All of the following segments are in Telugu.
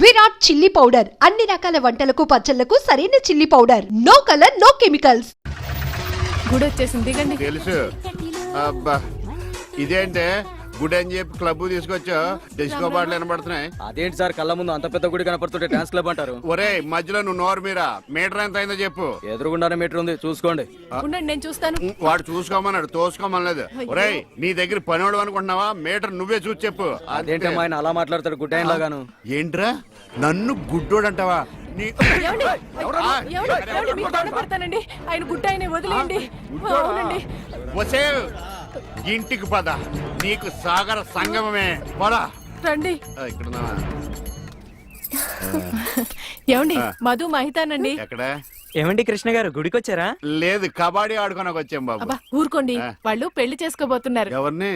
విరాట్ చిల్లీ పౌడర్ అన్ని రకాల వంటలకు పచ్చళ్లకు సరైన chilli powder. No colour no chemicals. గుడి వచ్చేసింది, దిగండి. తెలుసు. అబ్బా ఇదేంటే గుడి అని చెప్పి క్లబ్ తీసుకొచ్చా, డిస్కో బాటలు వినబడుతున్నాయి. అదేంటి సార్, కళ్ళ ముందు అంత పెద్ద గుడి కనపడుతుంటే డాన్స్ క్లబ్ అంటారు? ఒరే మధ్యలో నువ్వు నోరు మీరా. మీటర్ ఎంత అయిందో చెప్పు. ఎదురుగుండానే మీటర్ ఉంది, చూసుకోండి. ఉండండి, నేను చూస్తాను. వాడు చూసుకోమన్నాడు, తోసుకోమనలేదు. ఒరే నీ దగ్గర పనివాడు అనుకుంటున్నావా? మీటర్ నువ్వే చూసి చెప్పు. అదేంటి అమ్మా ఆయన అలా మాట్లాడతాడు గుడ్ ఆయన లాగాను? ఏంట్రా నన్ను గుడ్డోడు అంటావా? ఆయన గుడ్డ ఆయన వదిలేయండి. వసే ఇంటికి పద, నీకు సాగర సంగమమే. పద రండి. ఇక్కడ ఏమండి, మధు మహితానండి. ఎక్కడ? ఏమండి కృష్ణ గారు, గుడికి వచ్చారా? లేదు, కబడ్డీ ఆడుకోనకు వచ్చాం బాబు. అబ్బా ఊరుకోండి, వాళ్ళు పెళ్లి చేసుకోబోతున్నారు. ఎవరిని?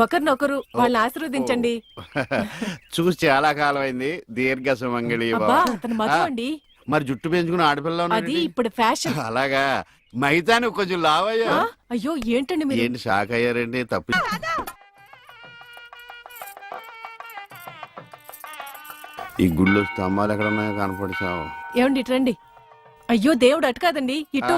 ఒకరినొకరు వాళ్ళని ఆశీర్వదించండి. చూసి చాలా కాలం అయింది. దీర్ఘ సుమంగళి. అతను మధు అండి. మరి జుట్టు పెంచుకుని ఆడపిల్ల అది ఇప్పుడు ఫ్యాషన్. అలాగా? మైతాని కొంచెం లావయ్యా. అయ్యో ఏంటండి మీరు? ఏంటి షాక్ అయ్యారండి? తప్పు. ఈ గుళ్ళు స్తంభాలు ఎక్కడ ఉన్నాయో కనపడిచావు. ఏమండి ఇటు రండి. అయ్యో దేవుడు అటు కాదండి, ఇటు.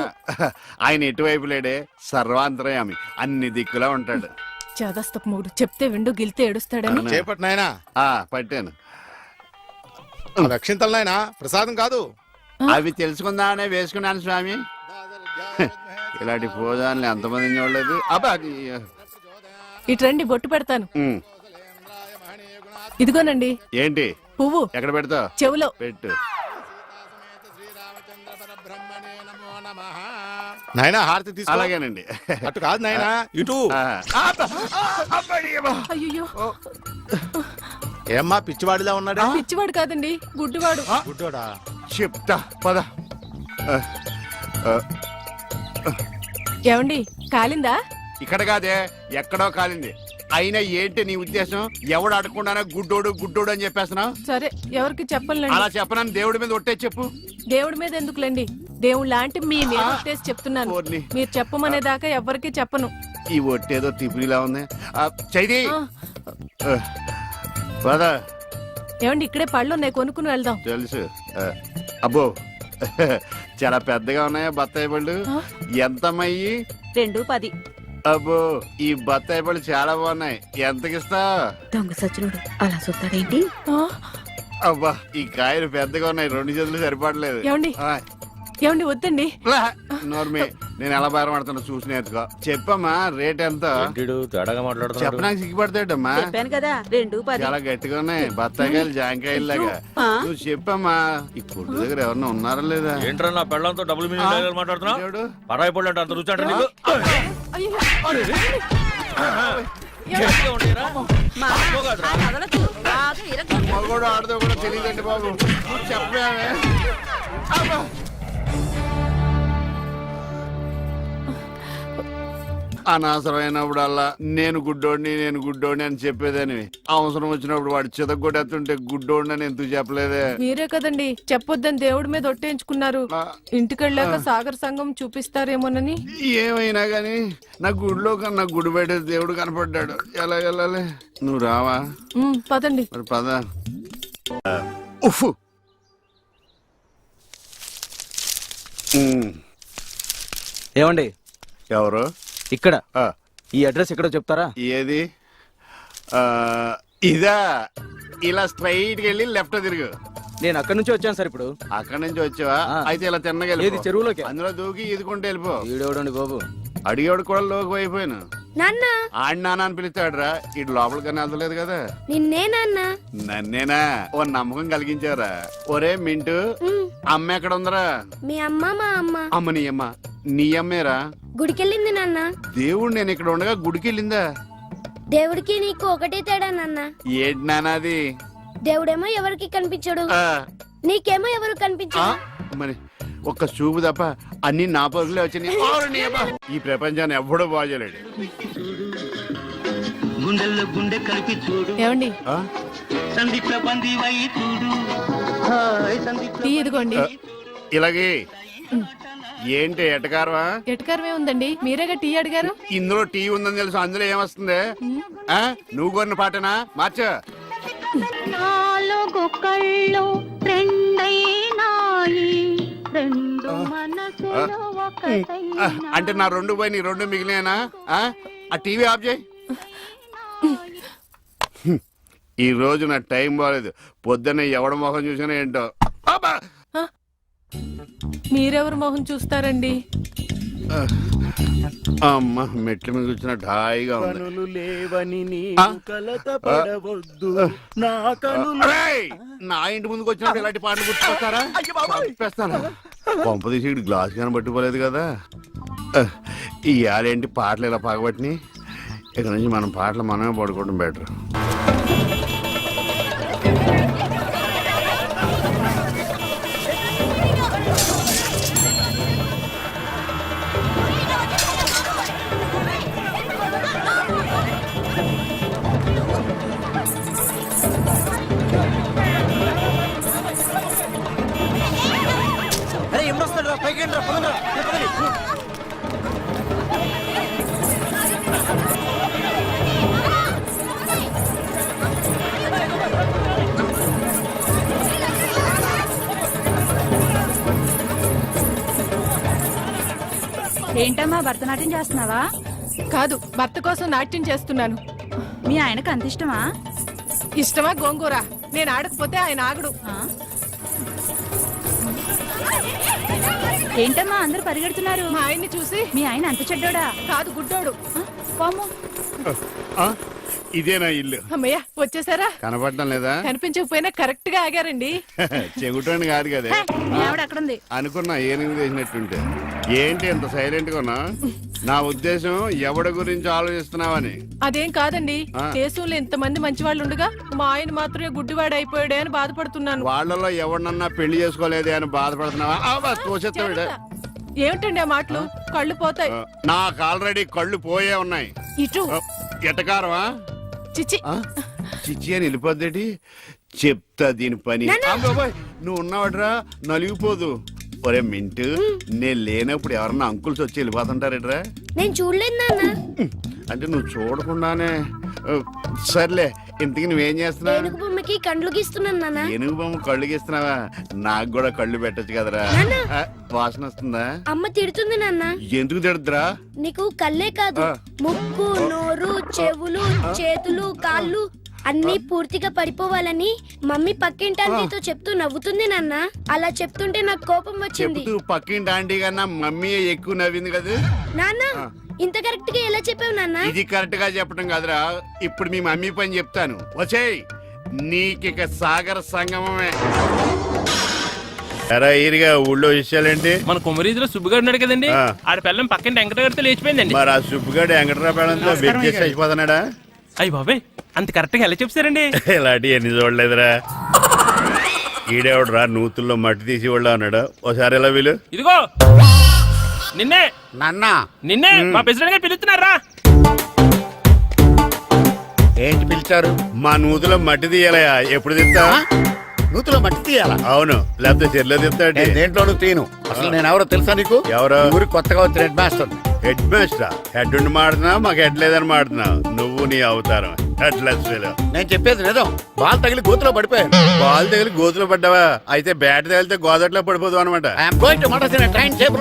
ఆయన ఎటువైపు లేడే, సర్వాంతరయామి, అన్ని దిక్కులా ఉంటాడు. చాదస్తపు మూడు చెప్తే విండు గిలితే ఏడుస్తాడని. చేపట్టు నాయనా. పట్టాను. రక్షింతలు నాయనా, ప్రసాదం కాదు. అవి తెలుసుకుందామనే వేసుకున్నాను స్వామి. ఇలాంటి పోదాన్ని ఎంతమంది చూడలేదు. అబ్బా ఇటు రండి, బొట్టు పెడతాను. ఇదిగోనండి. ఏంటి? పువ్వు. ఎక్కడ పెడతావు? చెవులో పెట్టు. నాయనా హారతి తీసుకో. అలాగేనండి. అటు కాదు నాయనా, ఇటు. అయ్యో, ఏమ్మా పిచ్చివాడిలా ఉన్నాడా? పిచ్చివాడు కాదండి, గుడ్డివాడు. గుడ్డోడా? చెప్తా పద. ఏమండి కాలిందా? ఇక్కడ కాదే, ఎక్కడో కాలింది. అయినా ఏంటి నీ ఉద్దేశం? ఎవడు అడగకుండానే గుడ్డోడు గుడ్డోడు అని చెప్పేస్తున్నావు? సరే, ఎవరికి చెప్పలేండి. అలా చెప్పనని దేవుడి మీద ఒట్టే చెప్పు. దేవుడి మీద ఎందుకులేండి, దేవుడు లాంటి మీ మీద ఒట్టేసి చెప్తున్నాను. మీరు చెప్పమనేదాకా ఎవరికి చెప్పను. ఈ ఒట్టేదో తిప్పిలా ఉంది. చైది పద. ఏమండి ఇక్కడే పళ్ళు ఉన్నాయి, కొనుక్కుని వెళ్దాం. తెలుసు. అబ్బో చాలా పెద్దగా ఉన్నాయా బత్తాయి పళ్ళు? ఎంతమయ్యి? 2.10. అబ్బో ఈ బత్తాయి పళ్ళు చాలా బాగున్నాయి. ఎంతకిస్తా? దొంగ సచ్చినోడు అలా చూస్తాడేంటి? అబ్బా ఈ కాయలు పెద్దగా ఉన్నాయి, 2 చేతులు సరిపడలేదు. ఏమండి వద్దండి. నోర్మి, నేను ఎలా బేరమాడుతున్నా చూసి నేర్చుకో. చెప్పమ్మా రేట్ ఎంత? చెప్పడానికి సిగ్గుపడతాడమ్మా. చెప్పాను కదా 2.10. చాలా గట్టిగా ఉన్నాయి బత్తాయికాయలు, జాంకాయలు లాగా. నువ్వు చెప్పమ్మా. ఈ కొట్టు దగ్గర ఎవరన్నా ఉన్నారా లేదా? ఏంట్రా నా పెళ్ళంతో డబుల్ మీనింగ్ మాట్లాడుతున్నావు? పరాయి పళ్ళు అంటే అంత రుచి అంటే నీకు? మగోడు ఆడదో కూడా తెలియదండి బాబు. నువ్వు చెప్పావే. అనవసరమైనప్పుడల్లా నేను గుడ్డోడిని అని చెప్పేదని, అవసరం వచ్చినప్పుడు వాడు చితగొట్టేస్తుంటే గుడ్డోడిని అని ఎందుకు చెప్పలేదే? మీరే కదండి చెప్పొద్దని దేవుడి మీద ఒట్టేయించుకున్నారు. ఇంటికెళ్ళాక సాగర్ సంఘం చూపిస్తారేమోనని. ఏమైనా గాని నా గుడిలో కన్నా గుడి బయట దేవుడు కనపడ్డాడు. ఎలా వెళ్ళాలి? నువ్వు రావా? పదండి. మరి పద. ఏమండి ఎవరు? ఇక్కడ ఈ అడ్రస్ ఎక్కడో చెప్తారా? ఏది? ఇదా? ఇలా స్ట్రైట్ గా వెళ్ళి లెఫ్ట్ తిరుగు. నేను అక్కడి నుంచి వచ్చాను సార్. ఇప్పుడు అక్కడి నుంచి వచ్చావా? అయితే ఇలా తిన్నగా ఏది చెరువులోకి? అందులో దూకి ఈదుకుంటే వెళ్ళిపో. ఈడేవడండి బాబు, అడిగేవాడు కూడా లోకి అయిపోయాను. నాన్న ఆడి నాన్న అని పిలుస్తాడురా. ఇటు లోపలికన్నా వెళ్తలేదు కదా. నిన్నే నాన్న. నన్నేనా? ఓ నమ్మకం కలిగించారా? ఒరే మింటూ, అమ్మ ఎక్కడ ఉందరా? మీ అమ్మ మా అమ్మ. అమ్మ నీ అమ్మ? నీ అమ్మేరా? గుడికెళ్ళింది నాన్న. దేవుడు నేను ఇక్కడ ఉండగా గుడికి వెళ్ళిందా? దేవుడికి నీకు ఒకటే తేడా నాన్న. ఏంటి నాన్నది? దేవుడేమో ఎవరికి కనిపించడు, నీకేమో ఎవరు కనిపించడు. మరి ఒక్క చూపు తప్ప అన్ని నా పరుగులే వచ్చినాయి. ఈ ప్రపంచాన్ని ఎవ్వడూ బాగోలేడు. ఏమండి ఇదిగోండి. ఇలాగే ఏంటి ఎటకారమా? ఎటకారమే ఉందండి, మీరేగా టీ అడిగారు. ఇందులో టీ ఉందని తెలుసు, అందులో ఏమొస్తుంది? నువ్వు కొన్న పాటనా? మార్చ. నాలుగు కళ్ళు అంటే నా 2 పోయి నీ 2 మిగిలినా? ఆ టీవీ ఆఫ్ చేయి. ఈ రోజు నా టైం బాగాలేదు. పొద్దున్నే ఎవడ మొహం చూసినా ఏంటో. అబ్బా! మీరెవరు మొహం చూస్తారండి? అమ్మ మెట్ల మీద కూర్చున్నట్టు హాయిగా ఉంది. కనులు లేవని ఆ? కలత పడవద్దు నా అరేయ్! నా ఇంటి ముందుకు వచ్చినప్పుడు ఇలాంటి పాటలు గుర్తుకొస్తారా? చంపేస్తాను. పంప తీసి ఇటు గ్లాస్ కానీ పట్టుకోలేదు కదా. ఇవాళేంటి పాటలు ఇలా పగబట్టినాయి. ఇక నుంచి మనం పాటలు మనమే పడుకోవడం బెటర్. ఏంటమ్మా భరతనాట్యం చేస్తున్నావా? కాదు, భర్త కోసం నాట్యం చేస్తున్నాను. మీ ఆయనకు అంత ఇష్టమా? ఇష్టమా గోంగూర? నేను ఆడకపోతే ఆయన ఆగడు. ఏంటమ్మా అందరూ పరిగెడుతున్నారు? మా ఆయన్ని చూసి. మీ ఆయన అంత చెడ్డోడా? కాదు, గుడ్డోడు. పాము. ఇదేనా ఇల్లు? అమ్మయ్య, వచ్చేసారా? కనపడటం లేదా? కనిపించకపోయినా కరెక్ట్ గా ఆగారండి. చెగుటోని కాదు కదా. మీ ఆవిడ అక్కడుంది. అనుకున్నా ఏనుగు చేసినట్టుంటే. ఏంటి ఎంత సైలెంట్ గా ఉన్నా? నా ఉద్దేశం ఎవడి గురించి ఆలోచిస్తున్నావని. అదేం కాదండి, దేశంలో ఇంతమంది మంచి వాళ్ళు ఉండగా మా ఆయన మాత్రమే గుడ్డివాడు అయిపోయాడే అని బాధపడుతున్నాను. వాళ్ళలో ఎవరినన్నా పెళ్లి చేసుకోలేదే అని బాధపడుతున్నావా? తోచెత్తాడు. ఏమిటండి ఆ మాటలు? కళ్ళు పోతాయి. నాకు ఆల్రెడీ కళ్ళు పోయే ఉన్నాయి. ఇటు ఎటకారమా? చిచి. చిచ్చి అని వెళ్ళిపోద్దేటి? చెప్తా దీని పని. బాబోయ్, నువ్వు ఉన్నావట్రా, నలిగిపోదు. ఒరే మింటు, నేను లేనప్పుడు ఎవరన్నా అంకుల్స్ వచ్చి వెళ్ళిపోతుంటారేట్రా? నేను చూడలేదు నాన్న. అంటే నువ్వు చూడకుండానే. సర్లే, ఇంతకి నువ్వేం చేస్తున్నావు? ఏనుగు బొమ్మకి కండ్లు గీస్తున్నాను నాన్న. ఏనుగు బొమ్మ కళ్ళు గీస్తున్నావా? నాకు కూడా కళ్ళు పెట్టచ్చు కదరా. వాసన వస్తుందా? అమ్మ తిడుతుంది నాన్న. ఎందుకు తిడద్దురా? నీకు కళ్ళే కాదు, ముక్కు, నోరు, చెవులు, చేతులు, కాళ్ళు అన్ని పూర్తిగా పడిపోవాలని మమ్మీ పక్కింటి చెప్తూ నవ్వుతుంది నాన్న. అలా చెప్తుంటే నాకు కోపం వచ్చింది. చెప్తూ పక్కింటి ఆంటీ కన్నా మమ్మీ ఎక్కువ నవ్వింది కదా నాన్న. ఇంత కరెక్ట్ గా ఎలా చెప్పావు నాన్న? ఇది కరెక్ట్ గా చెప్పడం కాదురా. ఇప్పుడు మీ మమ్మీ పని చెప్తాను. వచ్చేయ్, నీకిక సాగర సంగమమే. ఎరా ఈరిగా ఊళ్ళో విషయాలేంటి? మన కుమరీజులో సుబ్బుగాడు ఉన్నాడు కదండి, ఆడ పిల్లం పక్కన వెంకటగారితో లేచిపోయిందండి. మరి ఆ సుబ్బుగాడు వెంకటరావు పిల్లంతో వెక్కేసి అయిపోతున్నాడా? అయ్యి బాబాయ్, అంత కరెక్ట్ గా ఎలా చెప్తారండి? ఇలాంటి ఎన్ని చూడలేదురా. ఈడేవడరా నూతుల్లో మట్టి తీసి వాళ్ళు అన్నాడు. ఓసారి ఎలా వీలు? ఇదిగో నిన్నే నన్నా నిన్నే మా ప్రెసిడెంట్ గారు పిలుస్తున్నారా? ఏంటి పిలిచారు? మా నూతులో మట్టి తీయాలయా. ఎప్పుడు తీస్తా? నూతులో మట్టి తీయాలా? అవును, లేకపోతే చెర్లో తీస్తాడు. దేంట్లోనూ తీను. అసలు నేను ఎవరో తెలుసా నీకు? ఎవరో? ఊరికి కొత్తగా వచ్చిన head master. Head master? Head ఉండి మాడుతున్నావు, మాకు హెడ్ లేదని మాడుతున్నావు. నువ్వు నీ అవతారం హెడ్లెస్. నేను చెప్పేది నిజం. బాల్ తగిలి గోతులో పడిపోయాను. బాల్ తగిలి గోతులో పడ్డావా? అయితే బ్యాట్ తగిలితే గోదట్లో పడిపోదు అనమాట. I'm going to motor train safe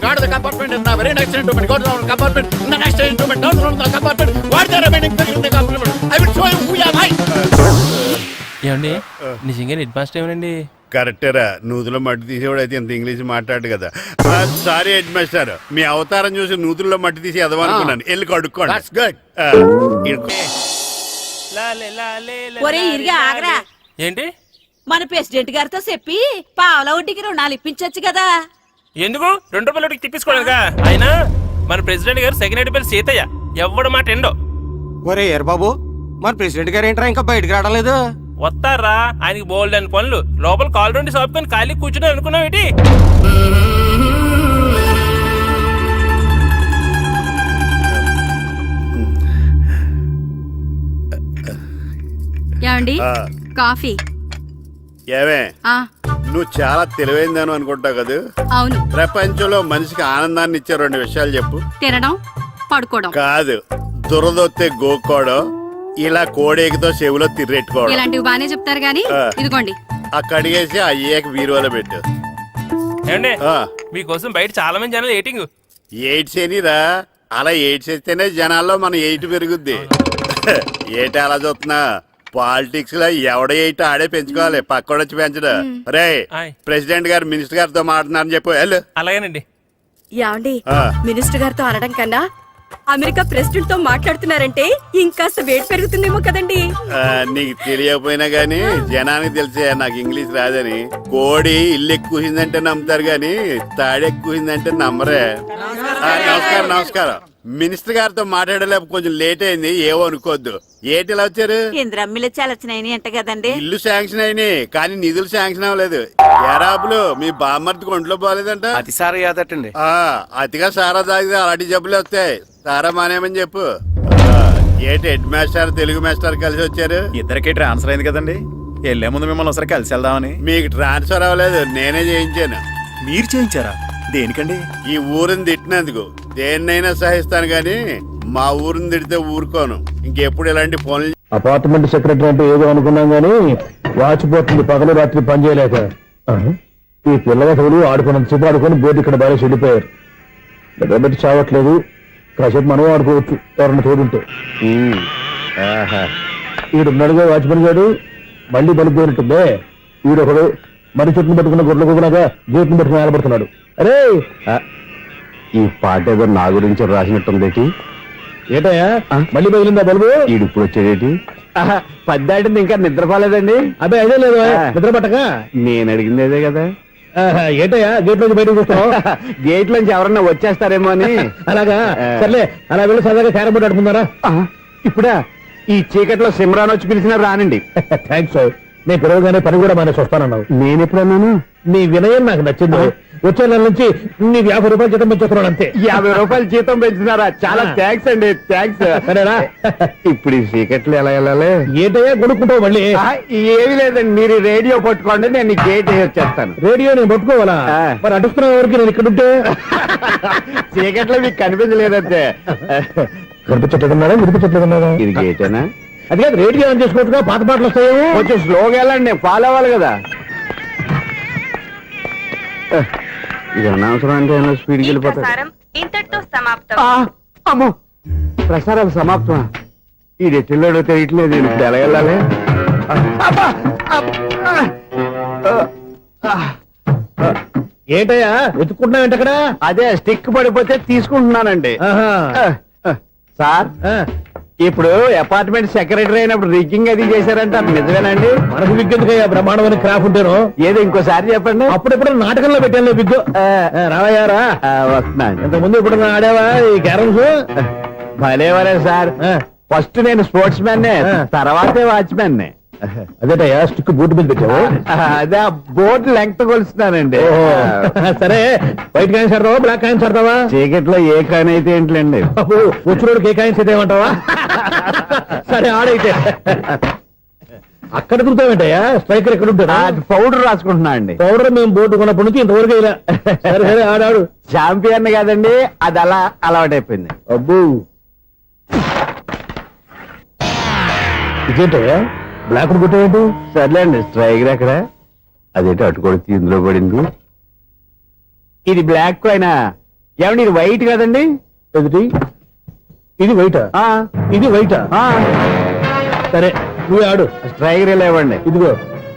guard the compartment in very next instrument. Go down compartment in the next instrument. Down from the compartment. What the remaining thing in the compartment? I will show you who you are. ఏమండి, నిజంగా హెడ్ మాస్టర్ ఏమనండి? కరెక్టేరా, నూతులో మట్టి తీసేవాడు అయితే ఇంత ఇంగ్లీష్ మాట్లాడు కదా. సారీ హెడ్ మాస్టర్, మీ అవతారం చూసి నూతుల్లో మట్టి తీసి ఎదవనుకున్నాను. వెళ్ళి కడుక్కోండి. That's good. ఒరే ఇరిగా ఆగరా. ఏంటి? మన ప్రెసిడెంట్ గారితో చెప్పి పావలా వడ్డీకి రుణాలు ఇప్పించొచ్చు కదా. ఎందుకు? 2 రూపాయలు తిప్పించుకోలేదుగా. అయినా మన ప్రెసిడెంట్ గారు సెకండ్ హెడ్ పేరు సీతయ్య. ఎవడు మాట ఎండో. ఒరే ఎర్ బాబు, మన ప్రెసిడెంట్ గారు ఏంట్రా ఇంకా బయటకు రావడం లేదు? వస్తారా, ఆయనకి బోల్డ్ అని పనులు. లోపల కాల్ రెండు సాపుకొని ఖాళీ కూర్చుని అనుకున్నావు ఏంటి? ఏమండి, కాఫీ. ఏమే, నువ్వు చాలా తెలివైందాను అనుకుంటావు కదా. అవును. ప్రపంచంలో మనిషికి ఆనందాన్ని ఇచ్చే 2 విషయాలు చెప్పు. తినడం, పడుకోవడం. కాదు, దురదొత్తే గోక్కోవడం, ఇలా కోడేకితో చెవులో తిర్రెట్టుకోవడం. ఇలాంటివి బానే చెప్తారు గానీ ఇదిగోండి. ఆ కడిగేసి ఆ ఏక బీరువాలో పెట్టు. ఏమండి, మీకోసం బయట చాలా మంది జనాలు ఏటింగ్. ఎయిడ్స్ ఏనిరా, అలా ఎయిడ్స్ వేస్తేనే జనాల్లో మన ఎయిట్ పెరుగుద్ది. ఏటి అలా చూస్తున్నా, పాలిటిక్స్ లో ఎవడ ఎయిట్ ఆడే పెంచుకోవాలి, పక్కోడొచ్చి పెంచడు. రే ఆయ్. ప్రెసిడెంట్ గారు మినిస్టర్ గారితో మాట్లాడుతున్నారని చెప్పు వెళ్ళు. అలాగేనండి. యాండి ఆ. మినిస్టర్ గారితో అనడం కన్నా అమెరికా ప్రెసిడెంట్ తో మాట్లాడుతున్నారంటే ఇంకాస్త వేడి పెరుగుతుందేమో కదండి. నీకు తెలియకపోయినా గానీ జనానికి తెలిసే నాకు ఇంగ్లీష్ రాదని. కోడి ఇల్లు ఎక్కువసిందంటే నమ్ముతారు గాని తాడెక్కువసిందంటే నమ్మరే. నమస్కారం నమస్కారం. మినిస్టర్ గారితో మాట్లాడలేక కొంచెం లేట్ అయింది, ఏవో అనుకోవద్దు. ఏటి ఇలా వచ్చారు? ఇంద్రమ్మిలు చాలచ్చినాయని అంట కదండి. ఇల్లు శాంక్షన్ అయినాయి కానీ నిధులు శాంక్షన్ అవ్వలేదు. ఎరాబులు మీ బామ్మర్తికి ఒంట్లో పోలేదంట. అతిసారి యాదటండి. అతిగా సారా తాగితే అలాంటి జబ్బులు వస్తాయి. సారా మానేమని చెప్పు. ఏటి హెడ్ మాస్టర్ తెలుగు మాస్టర్ కలిసి వచ్చారు? ఇద్దరికి ట్రాన్స్ఫర్ అయింది కదండి, వెళ్లే ముందు మిమ్మల్ని ఒకసారి కలిసి వెళ్దామని. మీకు ట్రాన్స్ఫర్ అవ్వలేదు, నేనే చేయించాను. మీరు చేయించారా? దేనికండి? ఈ ఊరిని తిట్టినందుకు దేన్నైనా సహిస్తాను గాని మా ఊరిని తిడితే ఊరుకోను. ఇంకెప్పుడు ఇలాంటి ఫోన్లు. అపార్ట్మెంట్ సెక్రటరీ అంటే ఏదో అనుకున్నాం గానీ వాచిపోతుంది పగలు రాత్రి పని చేయలేక. ఈ పిల్లవసలు ఆడుకున్నంత సేపు ఆడుకొని బోర్డు ఇక్కడ బాగా చెడిపోయారు. నిద్రబెట్టి చావట్లేదు, కాసేపు మనం ఆడుకోవచ్చు ఎవరన్నా తోడుంటే. ఈడున్నాడుగా వాచ్మెన్ గారు, మళ్ళీ బలిపోయినట్టుందే. ఈడొకడు మరి చెట్టును పట్టుకున్న గొడ్ల కుదలాగా గేట్ను పట్టుకుని ఆడబడుతున్నాడు. అరే ఈ పాట ఏదో నా గురించి రాసినట్టుంది. ఏటయ్యా మళ్ళీ బదిలిందా బలుబు? ఈడు ఇప్పుడు వచ్చేదేటి? పద్దాటింది ఇంకా నిద్రపోలేదండి. అదే అదే లేదు నిద్ర పట్టక. నేను అడిగింది అదే కదా. ఏటయ్యా గేట్ నుంచి బయటకు చూస్తావు? గేట్ నుంచి ఎవరన్నా వచ్చేస్తారేమో అని. అలాగా సర్లే, అలా వెళ్ళి సరదాగా క్యారం బోర్డు ఆడుకుందారా? ఇప్పుడా? ఈ చీకట్లో సిమ్రాన్ వచ్చి పిలిచినా రానండి. థ్యాంక్స్. నేను పిలవగానే పని కూడా మానేసి వస్తానన్నావు. నేను ఎప్పుడన్నాను? నీ వినయం నాకు నచ్చింది. వచ్చే నెల నుంచి నీ 50 రూపాయలు జీతం పెంచుతున్నాడు అంతే. 50 రూపాయలు జీతం పెంచుతున్నారా? చాలా థ్యాంక్స్ అండి. థ్యాంక్స్. సరేనా? ఇప్పుడు ఈ చీకట్లు ఎలా వెళ్ళాలి? ఏంటయ్యా కొనుక్కుంటావు మళ్ళీ? ఏమీ లేదండి, మీరు రేడియో పట్టుకోండి, నేను గేట్ వచ్చేస్తాను. రేడియో నేను పట్టుకోవాలా? మరి అడుస్తున్న వరకు నేను ఇక్కడ ఉంటే చీకట్లో మీకు కనిపించలేదంటే. కనిపించట్లేదన్నారా వినిపించట్లేదన్నారా? ఇది గేటేనా? అది కాదు, రేడియో ఆన్ చేసుకోవచ్చుగా, పాత పాటలు వస్తాయి. కొంచెం స్లోగా వెళ్ళండి, ఫాలో అవ్వాలి కదా. ఇది అనవసరం అంటే స్పీడ్కి వెళ్ళిపోతాయి. ఇంతటితో సమాప్తం. అమ్మో, ప్రసారాలు సమాప్తమా? ఇది ఎట్టిల్లాడో తెలియట్లేదు. ఇప్పుడు ఎలా వెళ్ళాలి? ఏంటయ్యా వెతుక్కుంటున్నావు ఏంటక్కడ? అదే స్టిక్ పడిపోతే తీసుకుంటున్నానండి. సార్, ఇప్పుడు అపార్ట్మెంట్ సెక్రటరీ అయినప్పుడు రిగ్గింగ్ అది చేశారంట, నిజమేనండి? మనకు విగ్ ఎందుకయ్యా, బ్రహ్మాండమైన క్రాఫ్ ఉంటాను. ఏదో ఇంకోసారి చెప్పండి. అప్పుడెప్పుడు నాటకంలో పెట్టాను విగ్గు. రావయ్యారా? వస్తున్నాను. ఇంతకుముందు ఇప్పుడు ఆడావా ఈ క్యారమ్స్? భలేవరే సార్. ఫస్ట్ నేను స్పోర్ట్స్ మ్యాన్, తర్వాతే వాచ్మెన్. అదేటయ్యా స్టిక్ బూట్ మీద పెట్టావు? అదే బోర్డు లెంగ్త్ కొలుస్తున్నానండి. సరే, వైట్ కాయిన్స్ ఆడతావా బ్లాక్ కాయిన్స్ ఆడతావా? చీకట్ లో ఏ కాయిన్ అయితే ఏంటండి, వచ్చినోడికి ఏ కాయిన్స్ అయితే ఏమంటావా? సరే ఆడైతే. అక్కడ దొరుకుతావేంటయ్యా? స్ట్రైకర్ ఎక్కడ ఉంటాడా? పౌడర్ రాసుకుంటున్నా అండి. పౌడర్ మేము బోర్డు కొన్నప్పటి నుంచి ఇంతవరకు ఇలా. సరే సరే ఆడాడు. చాంపియన్ కాదండి, అది అలా అలవాటైపోయింది. అబ్బు, ఇదేంటయ్యా బ్లాక్ కొట్టేయండి? సర్లే అండి, స్ట్రైకర్ ఎక్కడ? అదేంటి అటుకొడితే ఇందులో పడింది. ఇది బ్లాక్ అయినా ఏమండి, ఇది వైట్ కదండి? ఎదుటి ఇది వైటా? ఇది వైటా? సరే నువ్వు ఆడు. స్ట్రైకర్ ఇలా ఇవ్వండి. ఇదిగో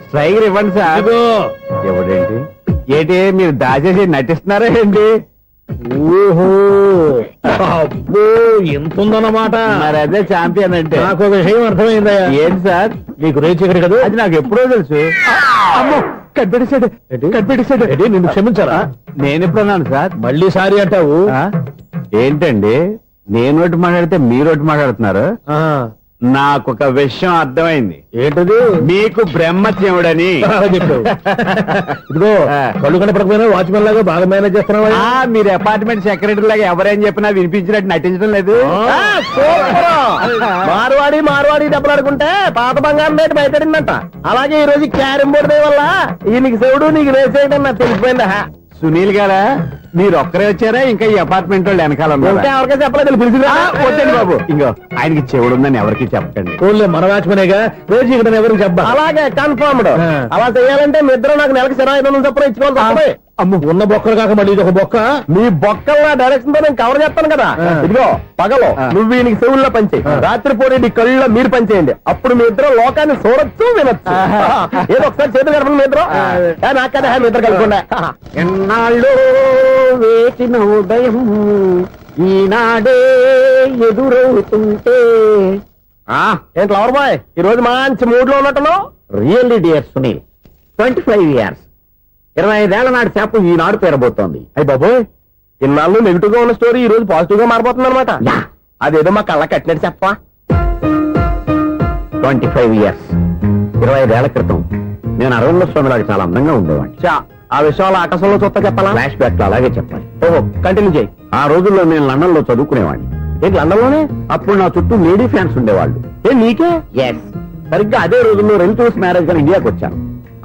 స్ట్రైకర్ ఇవ్వండి సార్. ఇవ్వడేంటి? ఏంటి మీరు దాచేసి నటిస్తున్నారా ఏంటి? ఓహో, అబ్బో ఎంత ఉందన్నమాట. మరి అదే ఛాంపియన్ అంటే. నాకు విషయం అర్థమైందయ్యా. ఏంటి సార్? నీకు రేచి ఎక్కడ కదా? అది నాకు ఎప్పుడో తెలుసు. అమ్మో, కనిపెట్టేసాడు కనిపెట్టేసాడు. నిన్ను క్షమించారా? నేను ఎప్పుడన్నాను సార్? మళ్ళీ సారీ అంటావు ఏంటండి? నేను ఒకటి మాట్లాడితే మీరు ఒకటి మాట్లాడుతున్నారు. నాకు ఒక విషయం అర్థమైంది. ఏంటది? మీకు బ్రహ్మత్యముడని చెప్పావు. ఇదిగో కళ్ళు కనపడకపోయినా వాచ్మెన్ లాగా బాగా మేనేజ్ చేస్తున్నావా? మీరు అపార్ట్మెంట్ సెక్రటరీ లాగా ఎవరేం చెప్పినా వినిపించినట్టు నటించడం లేదు. మార్వాడి డబ్బులు ఆడుకుంటే పాత బంగారం రేటు బయటడిందంట. అలాగే ఈ రోజు క్యారం బోర్డు వల్ల ఈయనకి శివుడు నీకు రేసేయడం నాకు తెలిసిపోయిందా? సునీల్ గారా, మీరు ఒక్కరే వచ్చారా? ఇంకా ఈ అపార్ట్మెంట్ వాళ్ళు వెనకాల ఎవరికీ చెప్పలేదు. పిలిచిరండి బాబు. ఇంకో ఆయనకి చెవుడు ఉందని ఎవరికి చెప్పండి. మన వాచ్మనేగా రోజు ఇక్కడ ఎవరికి చెప్పా. అలాగే కన్ఫర్మ్డ్. అలా చేయాలంటే మీ ఇద్దరు నాకు నెలకి 2500 చొప్పున ఇచ్చుకోవాలి. అమ్మ ఉన్న బొక్కలు కాక మళ్ళీ ఇది ఒక బొక్క. మీ బొక్కల డైరెక్షన్ తో నేను కవర్ చేస్తాను కదా. ఇదిగో పగలో నువ్వు వీనికి చెవుల్లో పనిచేయి, రాత్రిపూట నీ కళ్ళలో మీరు పనిచేయండి. అప్పుడు మీ ఇద్దరు లోకాన్ని చూడొచ్చు వినొచ్చు. ఏదో ఒకసారి చేతులు కలపండి మీ ఇద్దరు. నాకదే మీ ఇద్దరు కలపకుండా. ఎన్నాళ్ళు వేసిన ఉదయం ఈనాడే ఎదురవుతుంటే. ఏంటి లవర్ బాయ్, ఈ రోజు మంచి మూడ్ లో ఉన్నట్టున్నావు. రియల్లీ డియర్ సునీల్, 25 years 25 ఏళ్ల నాటి చేప ఈనాడు పేరబోతోంది. అయ్యి బాబోయ్, ఇన్నాళ్ళు నెగిటివ్ గా ఉన్న స్టోరీ ఈ రోజు పాజిటివ్ గా మారిపోతుంది అనమాట. అదేదో మా కళ్ళ కట్టినట్టు చెప్పా. 25 years 25 ఏళ్ల క్రితం నేను అరవింద స్వామిలాగా చాలా అందంగా ఉండేవాడిని. ఆ విషయాలు ఆకాశంలో చూస్తా చెప్పాలా? ఫ్లాష్ బ్యాక్ లో అలాగే చెప్పాలి. ఓహో, కంటిన్యూ చేయి. ఆ రోజుల్లో నేను లండన్ లో చదువుకునేవాడిని. ఏంటి లండన్ లోనే? అప్పుడు నా చుట్టూ లేడీ ఫ్యాన్స్ ఉండేవాళ్ళు. నీకే? ఎస్. సరిగ్గా అదే రోజుల్లో రిలేటివ్స్ మ్యారేజ్ గా ఇండియాకి వచ్చాను.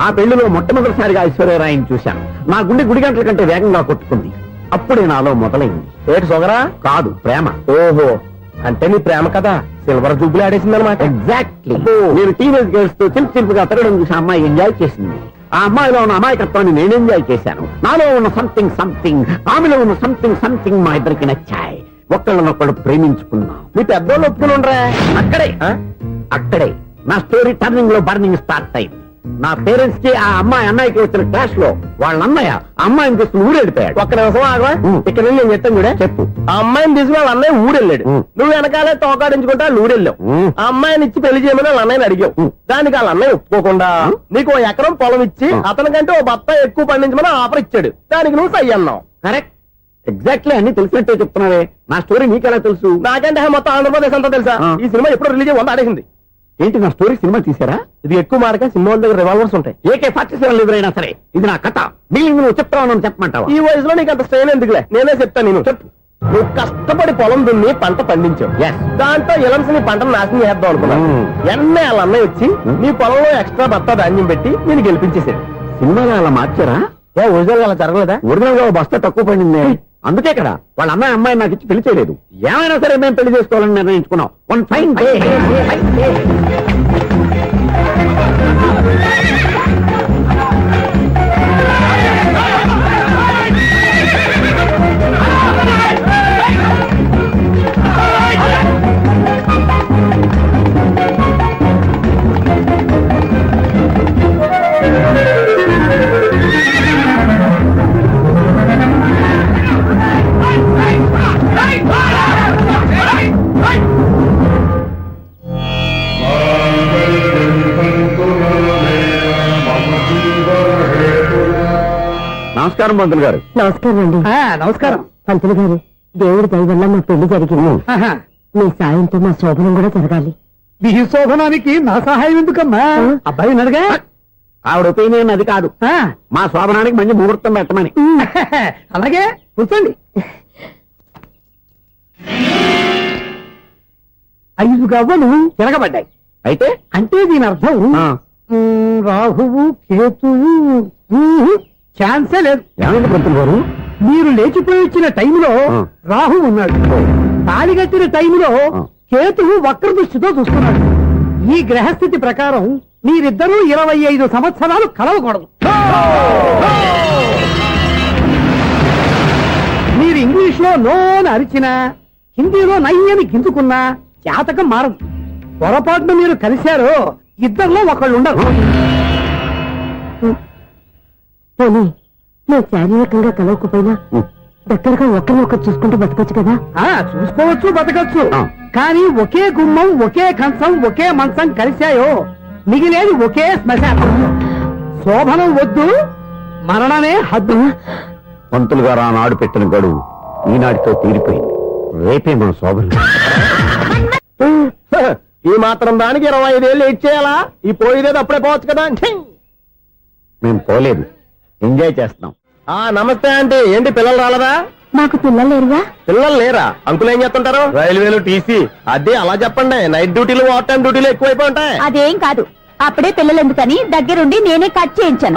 ఆ పెళ్లిలో మొట్టమొదటిసారిగా ఐశ్వర్యరాయని చూశాను. నా గుండె గుడి గంటల కంటే వేగంగా కొట్టుకుంది. అప్పుడే నాలో మొదలైంది. ఏటి సొగరా? కాదు, ప్రేమ. ఓహో, అంటే నీ ప్రేమ కదా సిల్వర్ జూబ్లీ ఆడేసిందనమాట. ఎగ్జాక్ట్లీ. నేను టీనేజ్ గర్ల్స్ తో చిలిపి చిలిపిగా తిరగడం చూసి అమ్మాయి ఎంజాయ్ చేసింది. ఆ అమ్మాయిలో ఉన్న అమాయకత్వాన్ని నేను ఎంజాయ్ చేశాను. నాలో ఉన్న సంథింగ్ ఆమెలో ఉన్న సంథింగ్ మా ఇద్దరికి నచ్చాయి. ఒక్కళ్ళనొక్కడు ప్రేమించుకున్నాం. మీ పెద్దోళ్ళు ఒప్పుకుని ఉండరా? అక్కడే నా స్టోరీ టర్నింగ్ లో బర్నింగ్ స్టార్ట్ అయింది. నా పేరెంట్స్ కి ఆ అమ్మాయి అన్నయ్యకి వచ్చిన క్లాష్ లో వాళ్ళ అన్నయ్య అమ్మాయిని తీసుకుని ఊరెళ్ళిపోయాడు. ఒక్క నిమిషం ఆగవా, ఇక్కడ నేను చెప్తాను కూడా. చెప్పు. ఆ అమ్మాయిని తీసుకుని వాళ్ళ అన్నయ్య ఊరెళ్ళాడు. నువ్వు వెనకాలే తోకాడించుకుంటా ఊరెళ్ళావు. ఆ అమ్మాయిని ఇచ్చి పెళ్లి చేయమని వాళ్ళ అన్నయ్యని అడిగావు. దానికి వాళ్ళ అన్నయ్య ఒప్పుకోకుండా నీకు 1 ఎకరం పొలం ఇచ్చి అతనికంటే ఓ బత్త ఎక్కువ పండించమని ఆఫర్ ఇచ్చాడు. దానికి నువ్వు సై అన్నావు. కరెక్ట్, ఎగ్జాక్ట్లీ అన్ని తెలిసినట్టే చెప్తున్నావే. నా స్టోరీ నీకెలా తెలుసు? నాకంటే మొత్తం ఆంధ్రప్రదేశ్ అంతా తెలుసా? ఈ సినిమా ఎప్పుడు రిలీజ్ అయ్యి 100 ఆడేసింది. ఏంటి, నా స్టోరీ సినిమా తీసారా? ఇది ఎక్కువ మారక సినిమా దగ్గర రివాల్వర్స్ ఉంటాయి. AK-47 ఎదురైనా సరే ఇది నా కథ. మిగిలింది నువ్వు చెప్తావు చెప్పమంటావా? ఈ వయసులో నీకు అంత స్ట్రెయిన్ ఎందుకులే, నేనే చెప్తాను. నేను చెప్పు. నువ్వు కష్టపడి పొలం దున్ని పంట పండించావు. దాంతో ఇలమ్స్ నీ పంటను నాశనం చేద్దాం అనుకున్నాను. ఎన్నే వాళ్ళ అన్నయ్య వచ్చి నీ పొలంలో ఎక్స్ట్రా బత్తా ధాన్యం పెట్టి నేను గెలిపించేసాడు. సినిమాలో అలా మార్చారా? ఒరిజినల్ అలా జరగలేదా? ఒరిజినల్ గా బస్తా తక్కువ పడింది. అందుకే కదా వాళ్ళ అమ్మాయి నాకు ఇచ్చి పెళ్లి చేయలేదు. ఏమైనా సరే మేము పెళ్లి చేసుకోవాలని నిర్ణయించుకున్నాం. One fine day. నమస్కారం పంతులు గారు. నమస్కారం అండి. నమస్కారం పంతులు గారు, దేవుడి దయ వల్ల మా పెళ్లి జరిగింది. మీ సాయంతో మా శోభనం కూడా జరగాలి. మీ శోభనానికి నా సహాయం ఎందుకమ్మా? అబ్బాయి ఉన్నాడుగా. ఆవిడ ఒపీనియన్ అది కాదు, మా శోభనానికి మంచి ముహూర్తం పెట్టమని. అలాగే కూర్చోండి. 5 గవ్వలు తిరగబడ్డాయి. అయితే అంటే దీని అర్థం రాహువు కేతువు. ఛాన్సే లేదు. ఏమైంది పంతులు గారు? మీరు లేచిపోయి వచ్చిన టైంలో రాహు ఉన్నాడు. తాళి కట్టిన టైంలో కేతువు వక్ర దృష్టితో చూస్తున్నాడు. ఈ గ్రహస్థితి ప్రకారం మీరిద్దరూ 25 సంవత్సరాలు కలవకూడదు. మీరు ఇంగ్లీష్ లో నోని అరిచినా, హిందీలో నయ్యని గింజుకున్నా జాతకం మారదు. పొరపాటున మీరు కలిశారో ఇద్దరిలో ఒకళ్ళు ఉండరు. పోనీ మేము శారీరకంగా కలవకపోయినా దగ్గరగా ఒకరినొకరు చూసుకుంటూ బతకొచ్చు కదా? చూసుకోవచ్చు, బతకచ్చు. కానీ ఒకే గుమ్మం, ఒకే కంచం, ఒకే మంచం కలిశాయో మిగిలేది ఒకే శ్మశానం. శోభనం వద్దు, మరణమే హద్దు. పంతులు గారు ఆనాడు పెట్టిన గడువు ఈనాటితో తీరిపోయింది. రేపే మన శోభనం. ఈ మాత్రం దానికి 25 ఏళ్ళు ఇచ్చేయాలా? ఈ పోయేదేదో అప్పుడే పోవచ్చు కదా. మేము పోలేదు, ఎంజాయ్ చేస్తున్నాం. నమస్తే ఆంటీ. ఏంటి పిల్లలు రాలదా? మాకు పిల్లలు లేరుగా. పిల్లలు లేరా? అంకులు ఏం చేస్తుంటారు? రైల్వేలు, టీసీ. అదే అలా చెప్పండి. నైట్ డ్యూటీలు, ఓవర్ టైం డ్యూటీలు ఎక్కువైపోయి ఉంటాయి. అదేం కాదు, అప్పుడే పిల్లలు ఎందుకని దగ్గరుండి నేనే కట్ చేయించాను.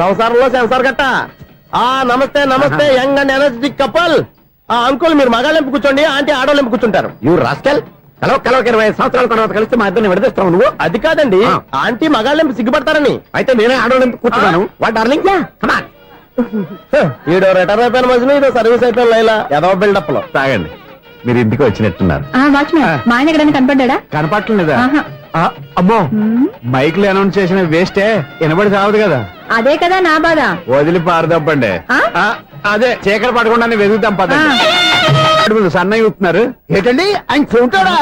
సంసారంలో సెన్సార్ గట్ట. నమస్తే నమస్తే, young and energetic couple. Uncle మీరు మగాళ్ళెంపు కూర్చోండి, ఆంటీ ఆడోళ్ళెంపు కూర్చుంటారు. You rascal. కలవ 25 సంవత్సరాల తర్వాత కలిస్తే మా ఇద్దరిని విడదీస్తావు నువ్వు. అది కాదండి, ఆంటీ మగాళ్ళెంపు సిగ్గుపడతారని. అయితే నేనే ఆడోళ్ళెంపు కూర్చున్నాను. What darling? ఈడో రిటైర్ అయిపోయిన మధ్యలో ఇదో సర్వీస్ అయిపోయిన లైలా ఏదో బిల్డప్ లో తాగండి. మీరు ఇంటికి వచ్చినట్టున్నారు. వాచ్మెన్ మా ఆయన ఎక్కడైనా కనపడ్డా? కనపట్లేదా? అమ్మో, మైక్లు అనౌన్స్ చేసిన వేస్టే, వినబడి సావదు కదా. అదే కదా నా బాధ. వదిలి పారదప్పండి. అదే చీకటి పడకుండా వెతుకుతాం పదండి. సన్నయ్య చూస్తున్నారు ఏంటండి? ఆయన చూంటాడా?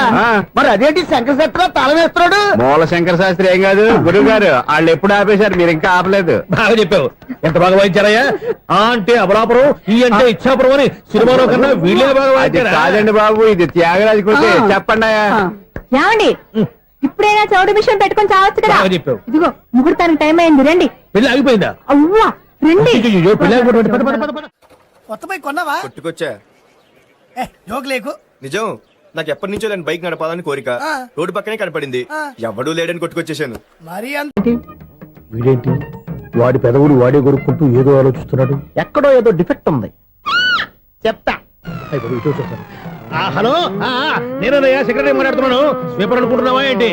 మరి అదేంటి శంకర శాస్త్రి తాళం వేస్తున్నాడు? మూల శంకర శాస్త్రి ఏం కాదు గురువు గారు, వాళ్ళు ఎప్పుడు ఆపేశారు, మీరు ఇంకా ఆపలేదు. బాగా చెప్పావు. ఎంత బాగా వాయించారయ్యా? ఆ అంటే అబలాపురం, ఈ అంటే ఇచ్చాపురం అని సినిమాలో కన్నా వీళ్ళే బాగా అది వాయించారా? కాదండి బాబు, ఇది త్యాగరాజు కృతి. చెప్పండి అయ్యా. ఏమండి ఇప్పుడైనా చౌడు మిషన్ పెట్టుకొని చావచ్చు కదా. బాగా చెప్పావు. ఇదిగో ముహూర్తానికి టైం అయింది, రండి. పెళ్లి ఆగిపోయిందా? అవ్వా రండి. అయ్యయ్యో, పెళ్లి ఆగిపోయింది. పద, పద, పద, పద. కొత్త బైక్ కొన్నావా? కొట్టుకొచ్చా. జోక్ లేకు. నిజం, నాకు ఎప్పటి నుంచో నేను బైక్ నడపాలని కోరిక. రోడ్డు పక్కనే కనపడింది, ఎవడూ లేడని కొట్టుకొచ్చేసాను. మరి అంత వీడేంటి వాడి పెదవులు వాడే కొరుక్కుంటూ ఏదో ఆలోచిస్తున్నాడు. ఎక్కడో ఏదో డిఫెక్ట్ ఉంది, చెప్తా. హలో, నేనయ్యా సెక్రటరీ మాట్లాడుతున్నాను. స్వీపర్ అనుకుంటున్నావా ఏంటి?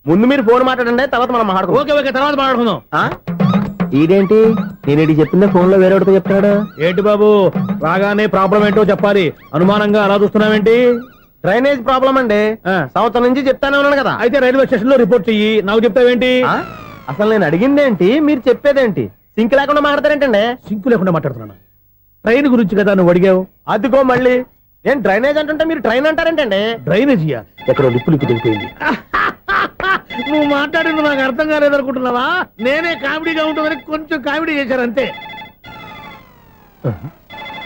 ముందు మీరు ఫోన్ మాట్లాడండి, తర్వాత మనం మాట్లాడుకో. ఓకే ఓకే, తర్వాత మాట్లాడుకుందాం. ఇదేంటి నేను చెప్పిందే ఫోన్ లో వేరే ఒకటి చెప్తాడు. ఏంటి బాబు, రాగానే ప్రాబ్లం ఏంటో చెప్పాలి. అనుమానంగా అలా చూస్తున్నావేంటి? డ్రైనేజ్ ప్రాబ్లం అండి. సంవత్సరం నుంచి చెప్తానే ఉన్నాను కదా. అయితే రైల్వే స్టేషన్ లో రిపోర్ట్ చెయ్యి, నాకు చెప్తావేంటి? అసలు నేను అడిగిందేంటి, మీరు చెప్పేదేంటి? సింక్ లేకుండా మాట్లాడతారేంటండి? సింకు లేకుండా మాట్లాడుతున్నాను. ట్రైన్ గురించి కదా నువ్వు అడిగావు. అదిగో మళ్ళీ నేను డ్రైనేజ్ అంటుంటే మీరు ట్రైన్ అంటారేంటండి? డ్రైనేజీయా? ఎక్కడో లిప్పు దిగిపోయింది. నువ్వు మాట్లాడింది నాకు అర్థం కాలేదనుకుంటున్నావా? నేనే కామెడీగా ఉంటుందని కొంచెం కామెడీ చేశారు అంతే.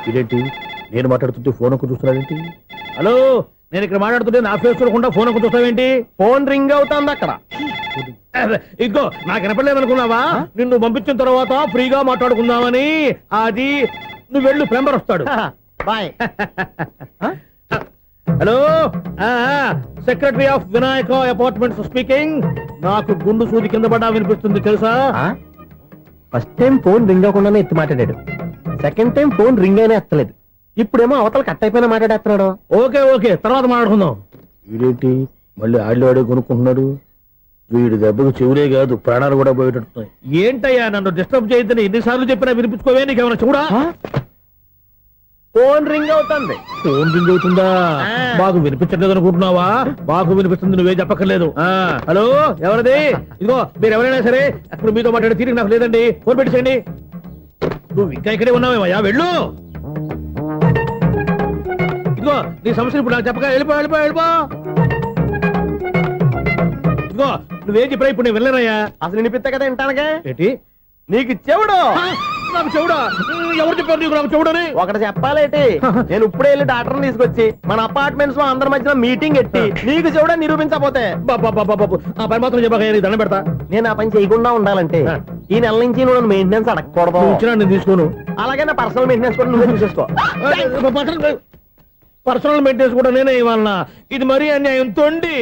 ఇదేంటి నేను మాట్లాడుతుంటే ఫోన్ ఒక్క చూస్తున్నావేంటి? హలో, నేను ఇక్కడ మాట్లాడుతుంటే నా ఫేస్ చూడకుండా ఫోన్ ఒక్క చూస్తావేంటి? ఫోన్ రింగ్ అవుతుంది అక్కడ. ఇదిగో నాకు వినపడలేదు అనుకున్నావా? నిన్ను పంపించిన తర్వాత ఫ్రీగా మాట్లాడుకుందామని. అది నువ్వు వెళ్ళు, ప్లంబర్ వస్తాడు. Bye. Hello, secretary of Vinayaka apartments speaking. నాకు గుండు సూది కింద పడ్డా వినిపిస్తుంది తెలుసా? ఫస్ట్ టైం ఫోన్ రింగ్ అవ్వకుండానే ఎత్తి మాట్లాడాడు, సెకండ్ టైం ఫోన్ రింగ్ అయినా ఎత్తలేదు, ఇప్పుడేమో అవతల కట్ అయిపోయినా మాట్లాడేస్తున్నాడు. ఓకే ఓకే, తర్వాత మాట్లాడుకుందాం. వీడేంటి మళ్ళీ ఆళ్ళు ఆడే కొనుక్కుంటున్నాడు? వీడి దెబ్బకు చెవులే కాదు ప్రాణాలు కూడా పోయేటట్టున్నాయి. ఏంటయ్యా నన్ను డిస్టర్బ్ చేయొద్దని ఎన్నిసార్లు చెప్పినా వినిపించుకోవే, నీకేమైనా చూడా? ఫోన్ రింగ్ అవుతుంది. ఫోన్ రింగ్ అవుతుందా? మాకు వినిపించట్లేదు అనుకుంటున్నావా? మాకు వినిపిస్తుంది, నువ్వే చెప్పక్కర్లేదు. హలో, ఎవరిది? ఇదిగో మీరు ఎవరైనా సరే అప్పుడు మీతో మాట్లాడే తీరిక నాకు లేదండి. ఫోన్ పెట్టేసేయండి. నువ్వు ఇంకా ఇక్కడే ఉన్నావేమయ్యా, వెళ్ళు. ఇదిగో నీ సమస్యలు ఇప్పుడు నాకు చెప్పక వెళ్ళిపో వెళ్ళిపో వెళ్ళిపో. ఇదిగో నువ్వేం చెప్పరా ఇప్పుడు నేను వెళ్ళానయ్యా. అసలు వినిపిస్తా కదా వింటానగా. ఏంటి నీకు చెవుడు? నాకు చెవుడా? ఎవరు చెప్పారు నీకు నాకు చెవుడని? ఒకటి చెప్పాలేటి, నేను ఇప్పుడే వెళ్ళి డాక్టర్ తీసుకొచ్చి మన అపార్ట్మెంట్స్ లో అందరి మధ్యన మీటింగ్ ఎట్టి నీకు చెవుడా నిరూపించకపోతే బాబు ఆ పని మాత్రం చెప్పక దండం పెడతా. నేను ఆ పని చేయకుండా ఉండాలంటే ఈ నెల నుంచి నువ్వు నన్ను మెయింటెనెన్స్ అడగకూడదు. ఇచ్చినా నేను తీసుకోను. అలాగే నా పర్సనల్ మెయింటెనెన్స్ కూడా నువ్వే చూసేసుకో. పర్సనల్ మెయింటెనెన్స్ కూడా నేనే ఇవ్వాలన్నా? ఇది మరీ అన్యాయం తొండి.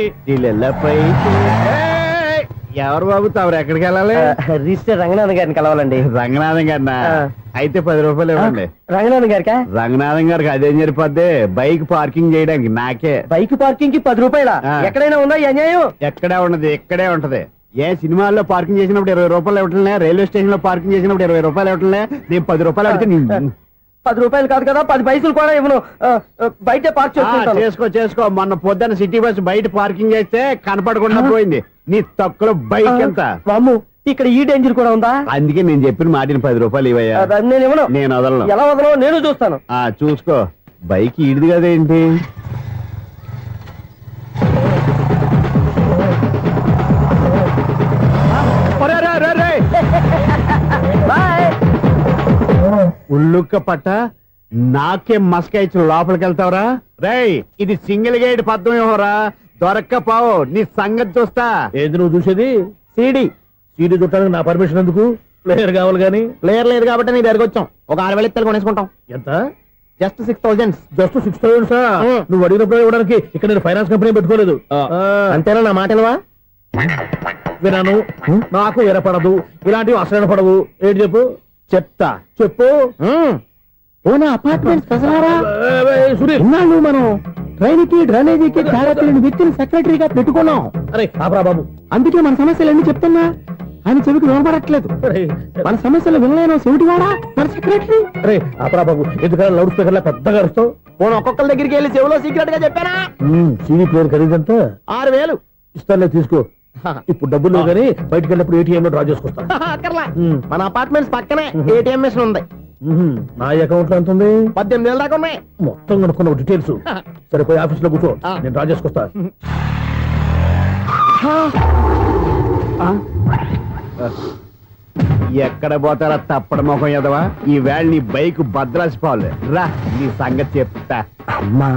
ఎవరు బాబు తమరు ఎక్కడికి వెళ్ళాలి? రిజిస్టర్ రంగనాథన్ గారిని కలవాలండి. రంగనాథన్ గారినా? అయితే 10 రూపాయలు ఇవ్వండి. రంగనాథన్ గారికా? రంగనాథన్ గారికి అదేం సరిపోద్ది, బైక్ పార్కింగ్ చేయడానికి. నాకే బైక్ పార్కింగ్ కి 10 రూపాయల? ఎక్కడైనా ఉందా ఈ అన్యాయం? ఎక్కడే ఉన్నది, ఇక్కడే ఉంటది. ఏ సినిమాల్లో పార్కింగ్ చేసినప్పుడు 20 రూపాయలు ఇవ్వట్లే, రైల్వే స్టేషన్ లో పార్కింగ్ చేసినప్పుడు 20 రూపాయలు ఇవ్వట్లే. నేను 10 రూపాయలు అడిగితే 10 రూపాయలు కాదు కదా, 10 పైసలు కూడా ఇవ్వను. బయట పార్క్ చేసుకో. మొన్న పొద్దున్న సిటీ బస్ బయట పార్కింగ్ చేస్తే కనపడకుండా పోయింది. నీ తక్కువ బైక్ ఎంత? ఇక్కడ ఈ డేంజర్ కూడా ఉందా? అందుకే నేను చెప్పిన మాటిని 10 రూపాయలు ఇవ్వయా. నేను వదలను. ఎలా వదలను? నేను చూస్తాను. చూసుకో. బైక్ ఈడిది కదేంటి? ఉల్లుక్క పట్ట నాకే మస్క ఇచ్చిన లోపలికి వెళ్తావరా? రేయ్, ఇది సింగిల్ గేట్ పద్మం ఇవ్వరా, దొరక్కపోవు నీ సంగతి చూస్తా. ఏది నువ్వు చూసేది? సీడీ చుట్టానికి నా పర్మిషన్ ఎందుకు? ప్లేయర్ కావాలి గానీ. ప్లేయర్ లేదు కాబట్టి నీ దగ్గరకు వచ్చాం. ఒక 6,000 ఇత్తలు కొనేసుకుంటాం. ఎంత? జస్ట్ 6,000. Just 6,000 sir? నువ్వు అడిగినప్పుడు ఇవ్వడానికి ఇక్కడ నేను ఫైనాన్స్ కంపెనీ పెట్టుకోలేదు. అంతేనా నా మాటలువా? వినాను, నాకు వినపడదు, ఇలాంటివి అసలు పడవు. ఏంటి చెప్పు? చెప్తా. చెప్పు. అపార్ట్మెంట్ సునీల్, మనం ట్రైన్ కి డ్రైనేజీకి తేడా తెలియని వ్యక్తిని సెక్రటరీగా పెట్టుకున్నాం. అరే ఆపరా బాబు. అందుకే మన సమస్యలన్నీ చెప్తున్నా. ఆయన చెవికి వినపడట్లేదు. మన సమస్యలు వినలేను చెవిటి వాడా మన సెక్రటరీ. అరే ఆపరా బాబు, ఎందుకంటే లౌడ్ స్పీకర్ లా పెద్దగా అరుస్తావు. పోను ఒక్కొక్కరి దగ్గరికి వెళ్ళి చెవిలో సీక్రెట్ గా చెప్పానా? CD player ఖరీదంతా 6,000. ఇస్తానులే, తీసుకో. ఇప్పుడు డబ్బులు లేవు కానీ బయటకు వెళ్ళినప్పుడు ఏటీఎం లో డ్రా చేసుకొస్తా. అక్కర్లా, మన అపార్ట్మెంట్స్ పక్కనే ఏటీఎం మిషన్ ఉంది. నా అకౌంట్ లో ఎంత ఉంది? 18,000 దాకా ఉన్నాయి. మొత్తం కనుక్కున్న డీటెయిల్స్. సరే పోయి ఆఫీస్ లో కూర్చో, నేను డ్రా చేసుకొస్తా. ఎక్కడ పోతారా తప్పడ మొఖం ఎదవా? ఈ వేళ నీ బైక్ భద్రాసి పాలు రా, నీ సంగతి చెప్తా. అమ్మా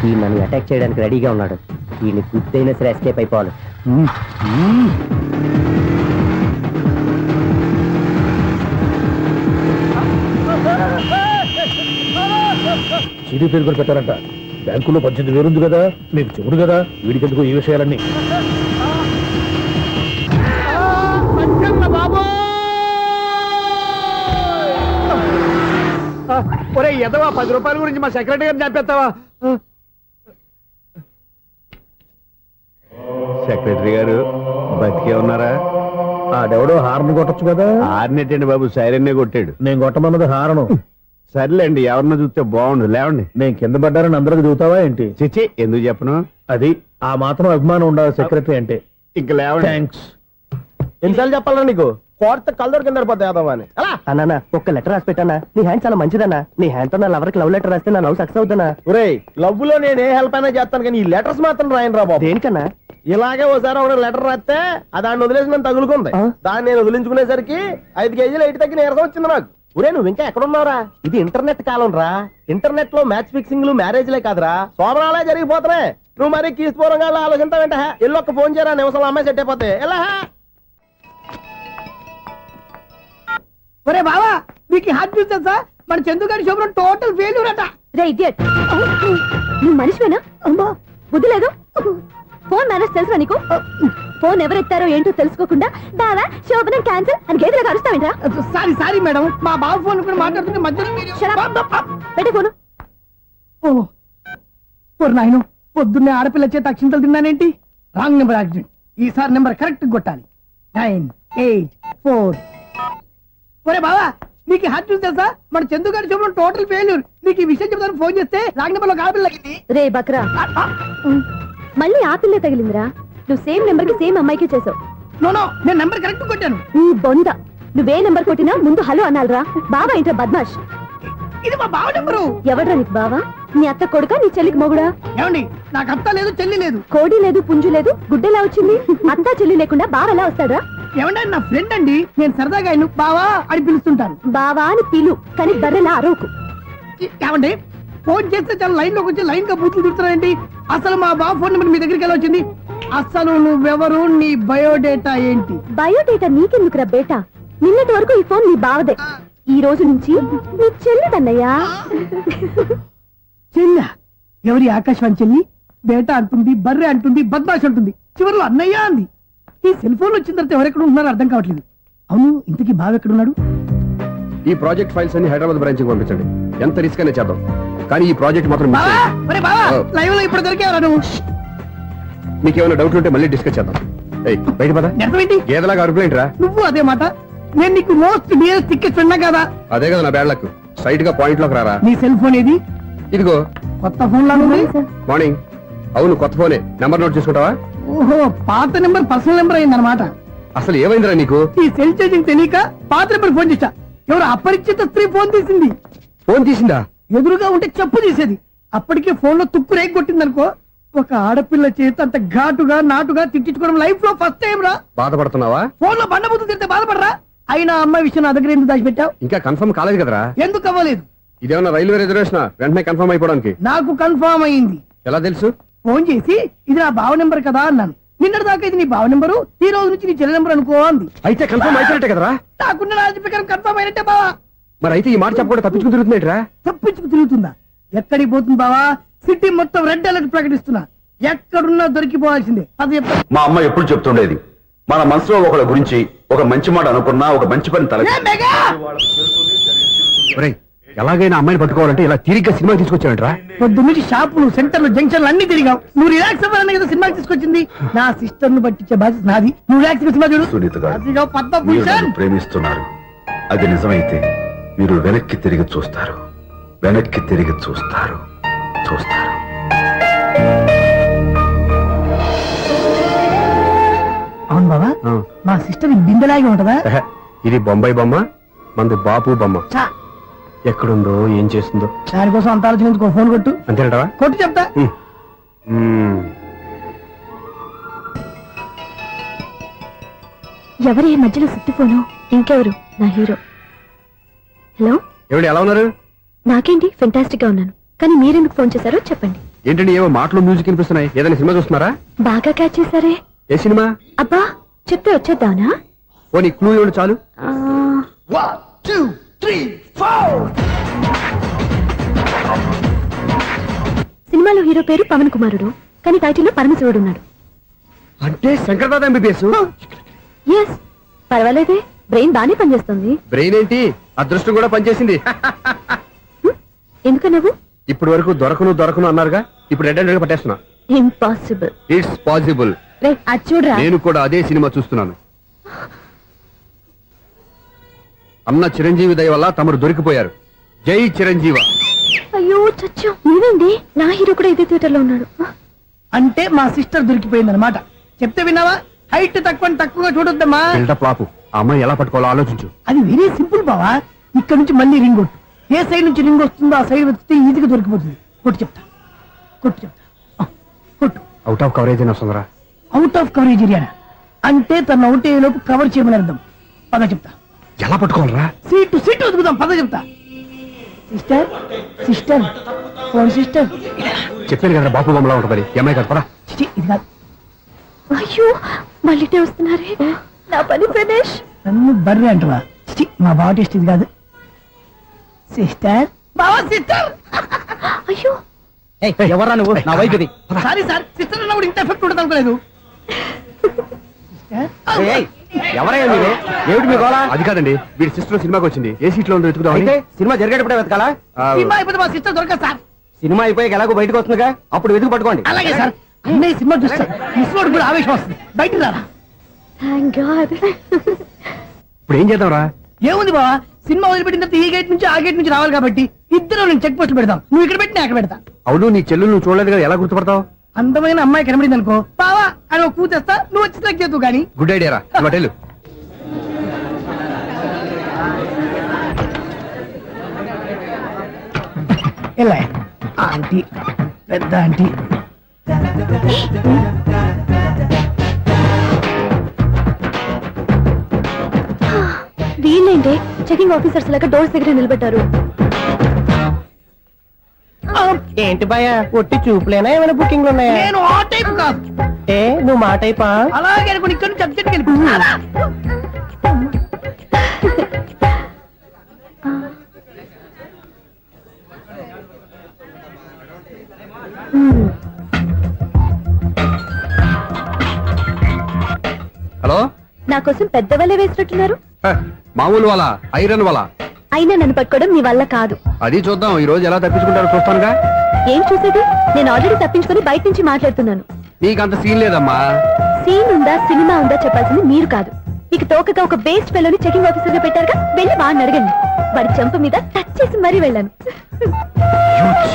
ఈ నన్ను అటాక్ చేయడానికి రెడీగా ఉన్నాడు. వీడిని గుద్దైనా సరే ఎస్కేప్ అయిపోవాలి. సీడీ ప్లేయర్ కూడా పెట్టారంట. బ్యాంకులో 18,000 ఉంది కదా, మీకు చెవుడు కదా, వీడికెందుకు ఈ విషయాలన్నీ. ఒరే ఎదవా, 10 రూపాయల గురించి మా సెక్రటరీ గారిని చంపేస్తావా? సెక్రటరీ గారు బతికే ఉన్నారా? ఆడెవడో హార్న్ కొట్టచ్చు కదా. ఆరినట్టండి బాబు, సైరన్నే కొట్టాడు. నేను కొట్టమన్నది హారను. సర్లేండి, ఎవరినో చూస్తే బాగుండు. లేవండి. నేను కింద పడ్డారని అందరికి చూతావా ఏంటి? చిచ్చి, ఎందుకు చెప్పను? అది ఆ మాత్రం అభిమానం ఉండాలి సెక్రటరీ అంటే. ఇంక లేవండి. థ్యాంక్స్. ఎన్నిసార్లు చెప్పాలా నీకు? కోర్త కలర్ కింద పోతాయి అదవా అని. అన్నా ఒక్క లెటర్ రాసి పెట్టానా? నీ హ్యాండ్ చాలా మంచిదన్నా. నీ హ్యాండ్ తో నా లవర్కి లవ్ లెటర్ రాస్తే నా లవ్ సక్సెస్ అవుతానా? ఒరేయ్, లవ్ లో నేను ఏ హెల్ప్ అయినా చేస్తాను, కానీ ఈ లెటర్స్ మాత్రం రాయను రా బాబు. దేనికన్నా? ఇలాగే ఓసారి ఒక లెటర్ రాస్తే దాన్ని వదిలేసి నన్ను తగులుకుంది. దాన్ని నేను వదిలించుకునేసరికి 5 కేజీలు ఎయిట్ తగ్గి నీరసం వచ్చింది నాకు. ఒరే నువ్వు ఇంకా ఎక్కడున్నావురా? ఇది ఇంటర్నెట్ కాలం రా. ఇంటర్నెట్ లో మ్యాచ్ ఫిక్సింగ్లు మ్యారేజ్లే కాదురా, శోభనాలే జరిగిపోతున్నాయి. నువ్వు మరి కీస్పూరంగా ఆలోచించావంట. ఎల్లు ఒక్క ఫోన్ చేయరా, నిమిషంలో అమ్మాయి సెట్ అయిపోతే. ఎలా? ఒరే బావా, మీకు హాట్ న్యూస్ తెలుసా? మన చందుగారి శుభ్రం టోటల్ ఫెయిల్యూర్ అట. రే ఇడియట్, నువ్వు మనిషివేనా? అమ్మా బుద్ధి లేదు. ఫోన్ మేనేజ్ తెలుసా నీకు? ఫోన్ ఎవరెత్తారో ఏంటో తెలుసుకోకుండా బావా శోభనం క్యాన్సిల్ అని గేదెలకు అరుస్తావేంట్రా? సారీ మేడం, మా బావ ఫోన్ కూడా మాట్లాడుతుంటే మధ్యలో పెట్టే ఫోను. ఓ నాయను, పొద్దున్నే ఆడపిల్ల చేత అక్షింతలు తిన్నానేంటి? Wrong number accident. ఈసారి నెంబర్ కరెక్ట్ కొట్టాలి. 984. ఒరే బావా, నీకు హాట్ న్యూస్ తెలుసా? మన చందుగారి శుభ్రం టోటల్ ఫెయిల్యూర్. నీకు ఈ విషయం చెప్తాను ఫోన్ చేస్తే రాంగ్ నెంబర్ లో ఆడపిల్లకి. రే బక్రా, మళ్ళీ ఆ పిల్లే తగిలిందిరా. నువ్వు సేమ్ నెంబర్ కి సేమ్ అమ్మాయికి చేసావు. నో, నేను నెంబర్ కరెక్ట్ కొట్టాను. నీ బొంద, నువ్వే నెంబర్ కొట్టినా ముందు హలో అనాలిరా. బావా ఏంట్రా బద్మాష్? ఇది మా బావ నెంబరు. ఎవడ్రా నీకు బావా? నీ అత్త కొడుకా, నీ చెల్లికి మొగుడా? ఏమండి, నాకు అత్త లేదు, చెల్లి లేదు. కోడి లేదు, పుంజు లేదు, గుడ్డెలా వచ్చింది? అత్త చెల్లి లేకుండా బావ ఎలా వస్తాడా? ఏమండి, నా ఫ్రెండ్ అండి. నేను సరదాగా ఆయన బావా అని పిలుస్తుంటాను. బావా అని పిలు, కానీ బర్రెలా అరవకు. ఏమండి, ఫోన్ చేస్తే చాలా లైన్ లోకి వచ్చి లైన్ గా బూతులు తిడుతున్నారండి. అసలు మా బావ ఫోన్ నెంబర్ మీ దగ్గరికి ఎలా వచ్చింది? అసలు నువ్వెవరు, నీ బయోడేటా ఏంటి? బయోడేటా నీకెందుకురా బేటా? నిన్నటి వరకు ఈ ఫోన్ నీ బావదే. ఈ రోజు నుంచి నీ చెల్లిదన్నయ్యా. చెల్లి? ఎవరి ఆకాశవాణి చెల్లి? బేటా అంటుంది, బర్రె అంటుంది, బద్మాష్ అంటుంది, చివరిలో అన్నయ్య అంది. ఈ సెల్ ఫోన్ వచ్చిన తర్వాత ఎవరెక్కడ ఉన్నారో అర్థం కావట్లేదు. అవును, ఇంతకీ బావ ఎక్కడున్నాడు? ఈ ప్రాజెక్ట్ ఫైల్స్ అన్ని హైదరాబాద్ బ్రాంచ్ కి పంపించండి. ఎంత రిస్క్ అనే చేద్దాం, కానీ ఈ ప్రాజెక్ట్ మాత్రం miss బావా, చేయొద్దు. ఒరే బావా, లైవ్ లో ఇప్పుడు దొరికేవరా నువ్వు? నీకేమైనా డౌట్ ఉంటే మళ్ళీ డిస్కస్ చేద్దాం. ఏయ్, బయట పద. నిజమేంటి? గేదలాగా అరుపులేంట్రా? నువ్వు అదే మాట. నేను నీకు మోస్ట్ డియరెస్ట్ టికెట్స్ ఉన్నా కదా. అదే కదా నా బ్యాడ్ లక్. స్ట్రైట్ గా పాయింట్ లోకి రారా. నీ సెల్ ఫోన్ ఏది? ఇదిగో కొత్త ఫోన్ లాగా ఉంది. మార్నింగ్. అవును, కొత్త ఫోనే. నెంబర్ నోట్ చేసుకుంటావా? ఓహో, పాత నెంబర్ పర్సనల్ నెంబర్ అయిందన్నమాట. అసలు ఏమైందిరా నీకు? ఈ సెల్ చేసింగ్ తెలియక పాత నెంబర్ ఫోన్ చేశా. ఎవరు అపరిచిత స్త్రీ ఫోన్ తీసింది. ఫోన్ తీసిందా? ఎదురుగా ఉంటే చెప్పు తీసేది. అప్పటికే ఫోన్ లో తుక్కు రేగి కొట్టిందనుకో. ఒక ఆడపిల్ల చేత అంత ఘాటుగా నాటుగా తిట్టించుకోవడం లైఫ్ లో ఫస్ట్ టైం రా. బాధపడుతున్నావా? ఫోన్ లో బండబుద్ధి తిడితే బాధపడరా? అయినా అమ్మాయి విషయం నా దగ్గర ఎందుకు దాచిపెట్టావు? ఇంకా కన్ఫర్మ్ కాలేదు కదరా. ఎందుకు అవ్వలేదు? ఇదేమన్నా రైల్వే రిజర్వేషన్? వెంటనే కన్ఫర్మ్ అయిపోవడానికి. నాకు కన్ఫర్మ్ అయింది. ఎలా తెలుసు? ఫోన్ చేసి ఇది నా బావ నెంబర్ కదా అన్నాను. నిన్నటి దాకా ఇది నీ బావ నెంబరు, ఈ రోజు నుంచి నీ చెల్లి నెంబర్ అనుకో అంది. అయితే కన్ఫర్మ్ అయిపోయినట్టే కదరా. నాకున్న రాజు ప్రకారం కన్ఫర్మ్ అయినట్టే బావా. మరి అయితే ఈ మాట చెప్పకుండా తప్పించుకుని తిరుగుతున్నట్రా? తప్పించుకు తిరుగుతుందా? ఎక్కడికి పోతుంది బావా? సిటీ మొత్తం రెడ్ అలర్ట్ ప్రకటిస్తున్నా. ఎక్కడున్నా దొరికిపోవాల్సిందే. అది చెప్తా. మా అమ్మ ఎప్పుడు చెప్తుండేది, మన మనసులో ఒకళ్ళ గురించి ఒక మంచి మాట అనుకున్నా ఒక మంచి పని తల. A mega! ఒరేయ్, ఎలాగైనా అమ్మాయిని పట్టుకోవాలంటే ఇలా తిరిగ్గా సినిమా తీసుకొచ్చావంట్రా? పొద్దు నుంచి షాపులు సెంటర్లు జంక్షన్లు అన్ని తిరిగావు. నువ్వు రిలాక్స్ అవ్వాలని కదా సినిమాకి తీసుకొచ్చింది. నా సిస్టర్ ను పట్టించే బాధ్యత నాది. నువ్వు రిలాక్స్ సినిమా చూడు. సునీత గారు, అదిగో పద్మ మీరు భూషణ్. నన్ను ప్రేమిస్తున్నారు. అది నిజమైతే మీరు వెనక్కి తిరిగి చూస్తారు. వెనక్కి తిరిగి చూస్తారు. చూస్తారు. అవును బాబా, మా సిస్టర్ బిందెలాగే ఉంటదా? ఇది బొంబాయి బొమ్మ, మంది బాపు బొమ్మ. చా, ఎక్కడుందో ఏం చేస్తుందో దానికోసం అంత ఆలోచించుకో. ఫోన్ కొట్టు. అంతేనటవా? కొట్టు చెప్తా. ఎవరి ఈ మధ్యలో సుత్తి ఫోను? ఇంకెవరు? నా హీరో. హలో, ఏమిటి ఎలా ఉన్నారు? నాకేంటి ఫెంటాస్టిక్ గా ఉన్నాను, కానీ మీరెందుకు ఫోన్ చేశారో చెప్పండి. ఏంటండి ఏవో మాటలు మ్యూజిక్ వినిపిస్తున్నాయి. ఏదైనా సినిమా చూస్తున్నారా? బాగా క్యాచ్ చేశారే. ఏ సినిమా? అబ్బా, చెప్తే వచ్చేద్దానా? ఓ నీ క్లూ ఇవ్వండి చాలు. ఆ, 1 2 3 4. సినిమాలో హీరో పేరు పవన్ కుమారుడు, కానీ టైటిల్లో పరమశివుడు ఉన్నాడు. అంటే శంకర్దాద ఎంబీబీఎస్. ఎస్, పర్వాలేదే, బ్రెయిన్ బానే పనిచేస్తుంది. బ్రెయిన్ ఏంటి, అదృష్టం కూడా పనిచేసింది. ఎందుకు నువ్వు? ఇప్పటి వరకు దొరకను అన్నారుగా, ఇప్పుడు రెడ్ హ్యాండెడ్ గా పట్టేస్తున్నా. ఇంపాసిబుల్. It's possible. రే, అది చూడరా. నేను కూడా అదే సినిమా చూస్తున్నాను. అన్న చిరంజీవి దయ వల్ల తమరు దొరికిపోయారు. జై చిరంజీవ. అయ్యో చచ్చు, నీవేంటి? నా హీరో కూడా ఇదే థియేటర్ లో ఉన్నాడు. అంటే మా సిస్టర్ దొరికిపోయింది అనమాట. చెప్తే విన్నావా? హైట్ తక్కువగా చూడొద్దమ్మా. బిల్డప్ లాపు. ఆ అమ్మాయి ఎలా పట్టుకోవాలో ఆలోచించు. అది వెరీ సింపుల్ బావా. ఇక్కడ నుంచి మళ్ళీ రింగ్ కొట్టు. ఏ సైడ్ నుంచి రింగ్ వస్తుందో ఆ సైడ్ వెతికితే ఈజీగా దొరికిపోతుంది. కొట్టు చెప్తా. ఆ, కొట్టు. అవుట్ ఆఫ్ కవరేజ్ అయినా వస్తుందరా? అవుట్ ఆఫ్ కవరేజ్ ఏరియా అంటే తన అవుట్ అయ్యే లోపు కవర్ చేయమని అర్థం. పద చెప్తా. ఎలా పట్టుకోవాలరా? సీటు వెతుకుదాం. పద చెప్తా. Sister phone sister. చెప్పాను కదా బాపు బొమ్మలా ఉంటుందని. అమ్మాయి కదా పడా. చిచి, ఇది కాదు. అయ్యో, మళ్ళీ వస్తున్నారే. నా పని ఫినిష్. నన్ను బర్రె అంటవా? చిచి, మా బావ టేస్ట్ ఇది కాదు. సిస్టర్, బావా సిస్టర్. అయ్యో, ఎవరా నువ్వు? నా వైపు ఇది. సారీ సార్, సిస్టర్ అన్నప్పుడు ఇంత ఎఫెక్ట్ ఉండదు అనుకోలేదు. ఎవరయ్యా మీరు? ఏమిటి మీ గోళ? అది కాదండి, వీడి సిస్టర్ సినిమాకి వచ్చింది. ఏ సీట్ లో ఉందో వెతుకుదాం. అయితే సినిమా జరిగేటప్పుడే వెతకాలా? సినిమా అయిపోతే మా సిస్టర్ దొరకదు సార్. సినిమా అయిపోయాక ఎలాగో బయటకు వస్తుందిగా, అప్పుడు వెతుకు పట్టుకోండి. అలాగే సార్. అన్నయ్య సినిమా చూస్తా మిస్లోడు కూడా ఆవేశం వస్తుంది. బయటికి రారా. Thank God. ఇప్పుడు ఏం చేద్దాంరా? ఏముంది బావా, సినిమా వదిలిపెట్టిన తర్వాత ఈ గేట్ నుంచి ఆ గేట్ నుంచి రావాలి కాబట్టి ఇద్దరు నేను చెక్ పోస్ట్ పెడతాం. నువ్వు ఇక్కడ పెట్టి నేను అక్కడ పెడతా. అవును, నీ చెల్లెలు నువ్వు చూడలేదు కదా, ఎలా గుర్తుపడతావు? అందమైన అమ్మాయి కనబడింది అనుకో, బావా అని ఒక కూతేస్తా, నువ్వు వచ్చి సెలెక్ట్ చేద్దు కానీ. గుడ్ ఐడియా రా. హోటల్ ఎలా ఆంటీ, పెద్ద ఆంటీ. వీళ్ళేంటి చెకింగ్ ఆఫీసర్స్ లాగా డోర్స్ దగ్గర నిలబెట్టారు. ఏంటి భయ, ఒట్టి చూపులేనా ఏమైనా బుకింగ్లు ఉన్నాయా? నేను ఆ టైప్ కాదు. ఏ నువ్వు మా టైపా? అలాగే అనుకుని ఇక్కడ నుంచి అర్జెంట్కి వెళ్ళిపోతున్నా. హలో, నా కోసం పెద్ద వలే వేసినట్టున్నారు. మామూలు వాళ్ళ ఐరన్ వాళ్ళ. అయినా నన్ను పట్టుకోవడం మీ వల్ల కాదు. అది చూద్దాం, ఈ రోజు ఎలా తప్పించుకుంటారో చూస్తానుగా. ఏం చూసేది? నేను ఆల్రెడీ తప్పించుకొని బయట నుంచి మాట్లాడుతున్నాను. నీకంత సీన్ లేదమ్మా. సీన్ ఉందా సినిమా ఉందా చెప్పాల్సింది మీరు కాదు. మీకు తోకగా ఒక బేస్ట్ ఫెలోని చెకింగ్ ఆఫీసర్ గా పెట్టారుగా, వెళ్ళి వాడిని అడగండి. వాడి చెంప మీద టచ్ చేసి మరీ వెళ్ళాను.